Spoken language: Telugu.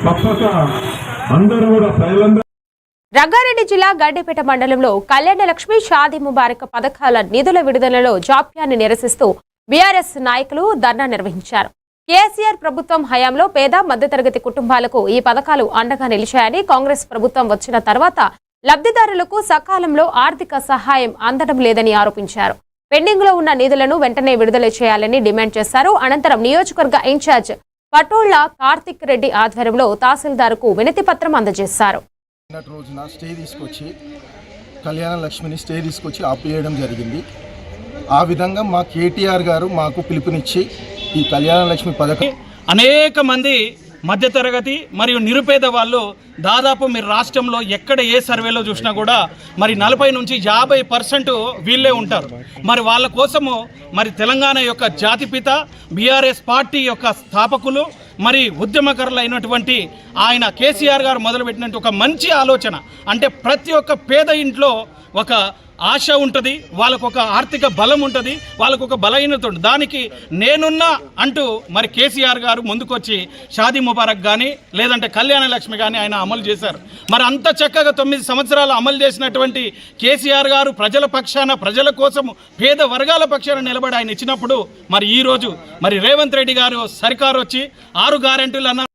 తప్పక అందరూ కూడా ప్రజలందరూ. రంగారెడ్డి జిల్లా గడ్డేపేట మండలంలో కళ్యాణ లక్ష్మి షాదీ ముబారక్ పథకాల నిధుల విడుదలలో జాప్యాన్ని నిరసిస్తూ బీఆర్ఎస్ నాయకులు ధర్నా నిర్వహించారు. కేసీఆర్ ప్రభుత్వం హయాంలో పేద మధ్యతరగతి కుటుంబాలకు ఈ పథకాలు అండగా నిలిచాయని, కాంగ్రెస్ ప్రభుత్వం వచ్చిన తర్వాత లబ్ధిదారులకు సకాలంలో ఆర్థిక సహాయం అందడం లేదని ఆరోపించారు. పెండింగ్ లో ఉన్న నిధులను వెంటనే విడుదల చేయాలని డిమాండ్ చేశారు. అనంతరం నియోజకవర్గ ఇన్ఛార్జ్ పటోళ్ల కార్తిక్ రెడ్డి ఆధ్వర్యంలో తహసీల్దార్కు వినతి పత్రం అందజేశారు. రోజున స్టే తీసుకొచ్చి కళ్యాణ లక్ష్మిని స్టే తీసుకొచ్చి ఆపేయడం జరిగింది. ఆ విధంగా మా కేటీఆర్ గారు మాకు పిలుపునిచ్చి ఈ కళ్యాణ లక్ష్మి పథకం అనేక మంది మధ్యతరగతి మరియు నిరుపేద వాళ్ళు దాదాపు మీరు రాష్ట్రంలో ఎక్కడ ఏ సర్వేలో చూసినా కూడా మరి 40 నుంచి 50% వీళ్ళే ఉంటారు. మరి వాళ్ళ కోసము మరి తెలంగాణ యొక్క జాతిపిత బీఆర్ఎస్ పార్టీ యొక్క స్థాపకులు మరి ఉద్యమకారులు అయినటువంటి ఆయన కేసీఆర్ గారు మొదలుపెట్టినట్టు ఒక మంచి ఆలోచన, అంటే ప్రతి ఒక్క పేద ఇంట్లో ఒక ఆశ ఉంటుంది, వాళ్ళకు ఒక ఆర్థిక బలం ఉంటుంది, వాళ్ళకు ఒక బలహీనత ఉంటుంది. దానికి నేనున్నా అంటూ మరి కేసీఆర్ గారు ముందుకొచ్చి షాదీ ముబారక్ కానీ లేదంటే కళ్యాణ లక్ష్మి కానీ ఆయన అమలు చేశారు. మరి అంత చక్కగా 9 సంవత్సరాలు అమలు చేసినటువంటి కేసీఆర్ గారు ప్రజల పక్షాన, ప్రజల కోసం, పేద వర్గాల పక్షాన నిలబడి ఆయన ఇచ్చినప్పుడు మరి ఈరోజు మరి రేవంత్ రెడ్డి గారు సర్కారు వచ్చి 6 గ్యారెంటీలు అన్నారు.